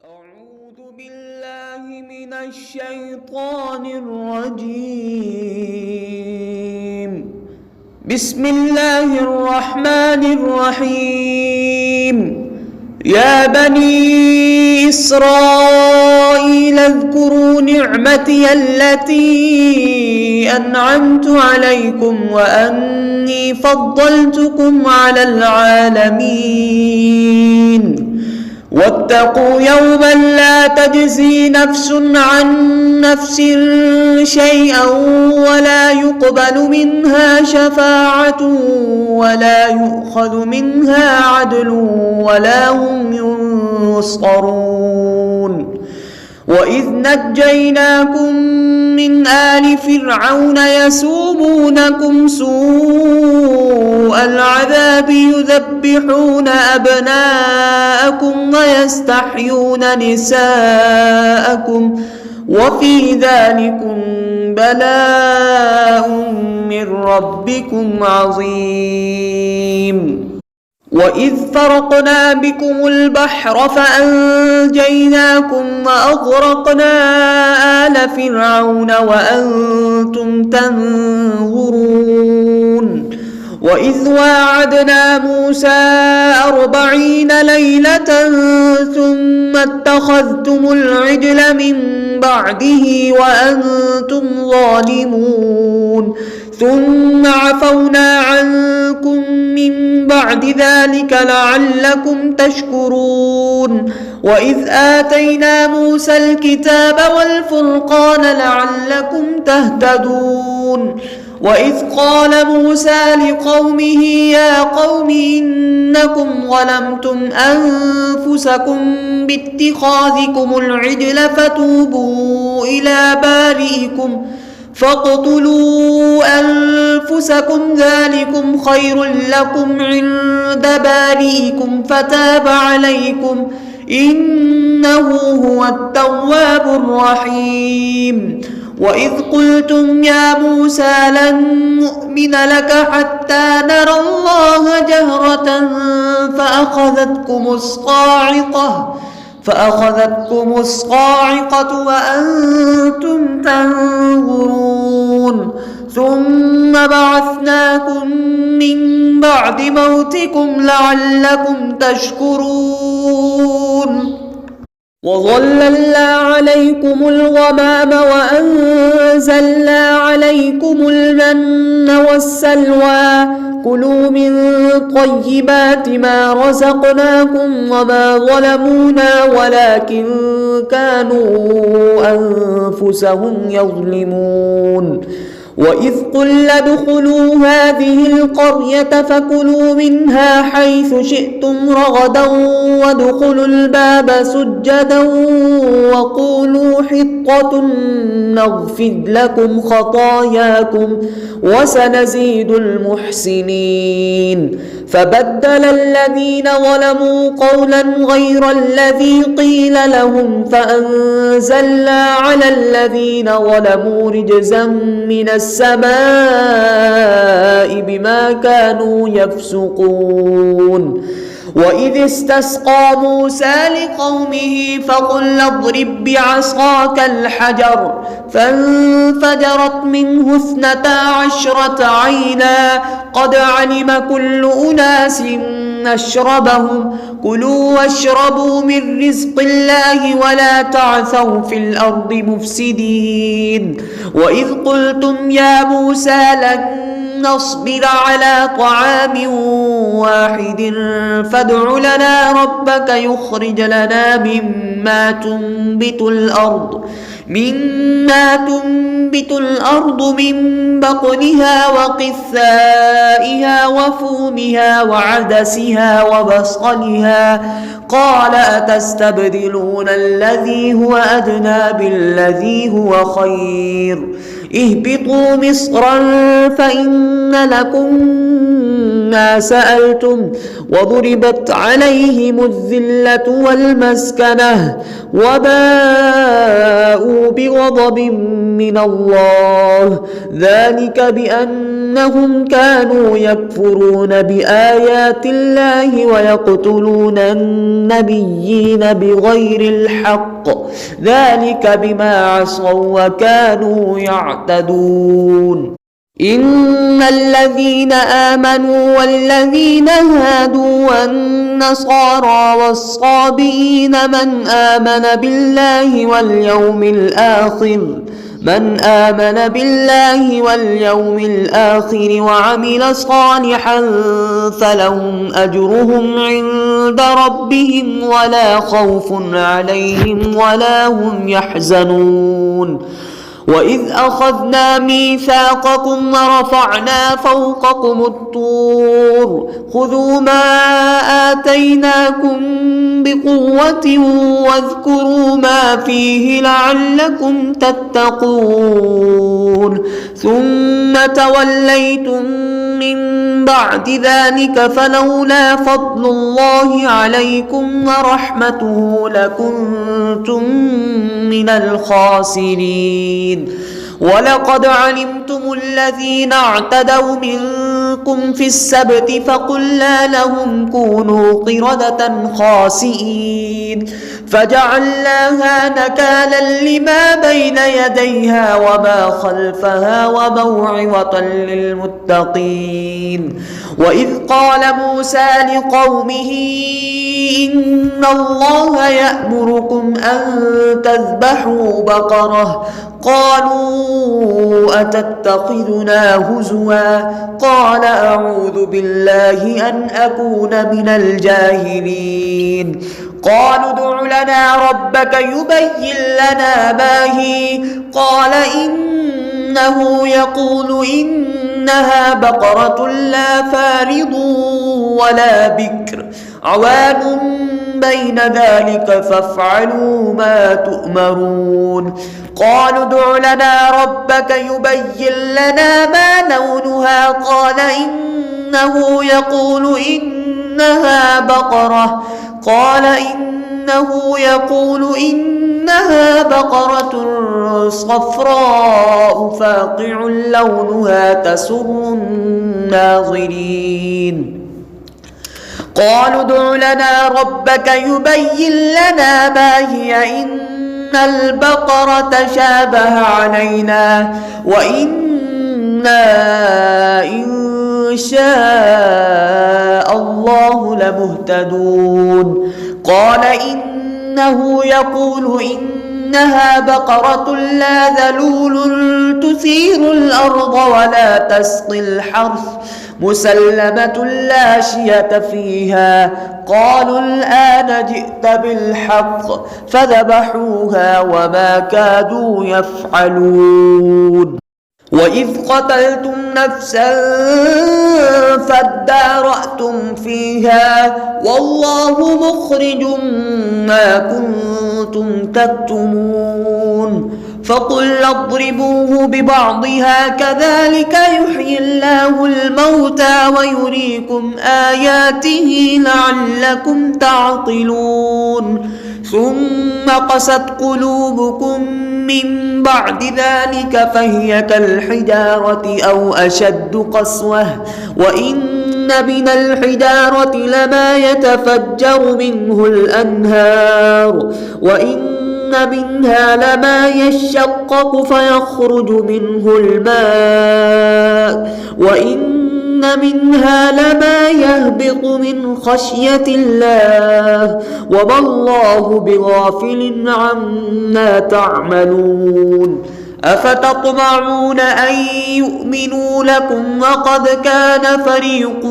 أعوذ بالله من الشيطان الرجيم. بسم الله الرحمن الرحيم. يا بني إسرائيل اذكروا نعمتي التي أنعمت عليكم وأني فضلتكم على العالمين. واتقوا يوما لا تجزي نفس عن نفس شيئا ولا يقبل منها شفاعة ولا يؤخذ منها عدل ولا هم ينصرون. وإذ نجيناكم من آل فرعون يسومونكم سوء العذاب يذبحون أبناءكم ويستحيون نساءكم وفي ذلكم بلاء من ربكم عظيم. وإذ فرقنا بكم البحر فأنجيناكم وأغرقنا آل فرعون وأنتم تنظرون. وإذ واعدنا موسى 40 ليلة ثم اتخذتم العجل من بعده وأنتم ظالمون ثم عفونا عنكم من بعد ذلك لعلكم تشكرون. وإذ آتينا موسى الكتاب والفرقان لعلكم تهتدون. وإذ قال موسى لقومه يا قوم إنكم ظلمتم أنفسكم باتخاذكم العجل فتوبوا إلى بارئكم فاقتلوا أنفسكم ذلكم خير لكم عند بارئكم فتاب عليكم إنه هو التواب الرحيم. وإذ قلتم يا موسى لن نؤمن لك حتى نرى الله جهرة فأخذتكم الصاعقة وأنتم تنظرون ثم بعثناكم من بعد موتكم لعلكم تشكرون. وظللنا عليكم الغمام وأنزلنا عليكم المن والسلوى كلوا من طيبات ما رزقناكم وما ظلمونا ولكن كانوا أنفسهم يظلمون. وإذ قلنا ادخلوا هذه القرية فكلوا منها حيث شئتم رغدا وادخلوا الباب سجدا وقولوا حطة نغفر لكم خطاياكم وسنزيد المحسنين. فبدل الذين ظلموا قولا غير الذي قيل لهم فأنزلنا على الذين ظلموا رجزا من السماء بما كانوا يفسقون. وإذ استسقى موسى لقومه فقل اضرب بعصاك الحجر فانفجرت منه 12 عينا قد علم كل أناس مشربهم كلوا واشربوا من رزق الله ولا تعثوا في الأرض مفسدين. وإذ قلتم يا موسى لن نصبر على طعام واحد فادع لنا ربك يخرج لنا مما تنبت الأرض من بقلها وقثائها وفومها وعدسها وبصلها قال أتستبدلون الذي هو أدنى بالذي هو خير اهبطوا مصرا فإن لكم ما سألتم وضربت عليهم الذلة والمسكنة وباءوا بغضب من الله ذلك بأنهم كانوا يكفرون بآيات الله ويقتلون النبيين بغير الحق ذلك بما عصوا وكانوا يعتدون إن الذين آمنوا والذين هادوا والنصارى والصابئين من آمن بالله واليوم الآخر وعمل صالحا فلهم أجرهم عند ربهم ولا خوف عليهم ولا هم يحزنون وإذ أخذنا ميثاقكم ورفعنا فوقكم الطور خذوا ما آتيناكم بقوة واذكروا ما فيه لعلكم تتقون ثم توليتم من بعد ذلك فلولا فضل الله عليكم ورحمته لكنتم من الخاسرين ولقد علمتم الذين اعتدوا منكم في السبت فقلنا لهم كونوا قردة خاسئين فجعلناها نكالا لما بين يديها وما خلفها وموعظة للمتقين وإذ قال موسى لقومه إن الله يأمركم أن تذبحوا بقرة قالوا أتتخذنا هزوا قال أعوذ بالله أن أكون من الجاهلين قالوا ادع لنا ربك يبين لنا ما هي قال إنه يقول إنها بقرة لا فارض ولا بكر عوان بين ذلك فافعلوا ما تؤمرون قالوا ادع لنا ربك يبين لنا ما لونها قال إنه يقول إنها بقرة صفراء فاقع لونها تسر الناظرين قالوا ادع لنا ربك يبين لنا ما هي إن البقرة شابه علينا وإنا إن شاء الله لمهتدون قال إنه يقول إنها بقرة لا ذلول تثير الأرض ولا تسقي الحرث مسلمة لا شية فيها قالوا الآن جئت بالحق فذبحوها وما كادوا يفعلون وإذ قتلتم نفسا فادارأتم فيها والله مخرج ما كنتم تكتمون فقلنا اضربوه ببعضها كذلك يحيي الله الموتى ويريكم آياته لعلكم تعقلون ثم قست قلوبكم من بعد ذلك فهي كالحجارة أو أشد قسوة وإن من الحجارة لما يتفجر منه الأنهار وإن منها لما يشقق فيخرج منه الماء وإن منها لما يهبط من خشية الله وما الله بغافل عما تعملون أفتطمعون أن يؤمنوا لكم وقد كان فريق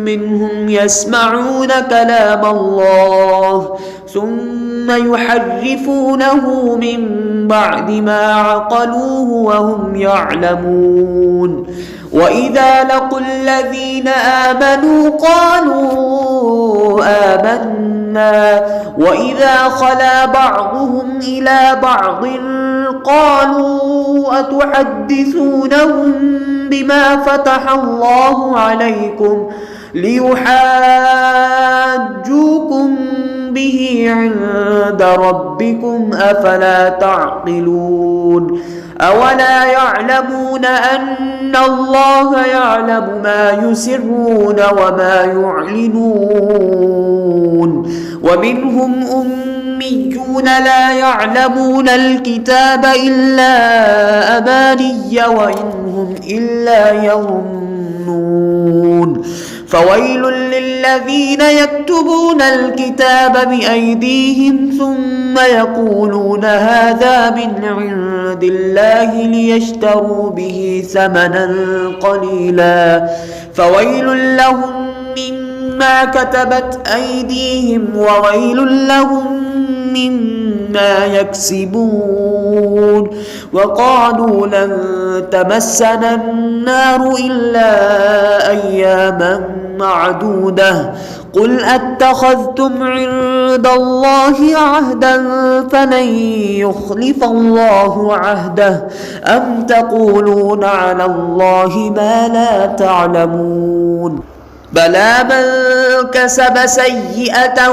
منهم يسمعون كلام الله ثم يحرفونه من بعد ما عقلوه وهم يعلمون وإذا لقوا الذين آمنوا قالوا آمنا حسنا وإذا خلا بعضهم إلى بعض قالوا أتحدثونهم بما فتح الله عليكم ليحاجوكم به عند ربكم أفلا تعقلون أولا يعلمون أن الله يعلم ما يسرون وما يعلنون ومنهم أميون لا يعلمون الكتاب إلا أماني وإن هم إلا يظنون فويل للذين يكتبون الكتاب بأيديهم ثم يقولون هذا من عند الله ليشتروا به ثمنا قليلا فويل لهم مما كتبت أيديهم وويل لهم مما يكسبون وقالوا لن تمسنا النار إلا أياما معدودة قل أتخذتم عند الله عهدا فلن يخلف الله عهده أم تقولون على الله ما لا تعلمون بلى من كسب سيئة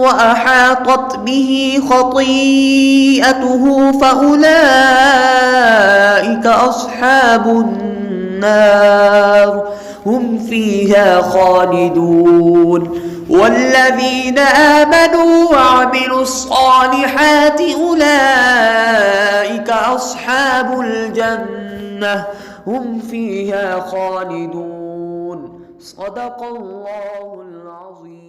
وأحاطت به خطيئته فأولئك أصحاب النار هم فيها خالدون والذين آمنوا وعملوا الصالحات أولئك أصحاب الجنة هم فيها خالدون صدق الله العظيم.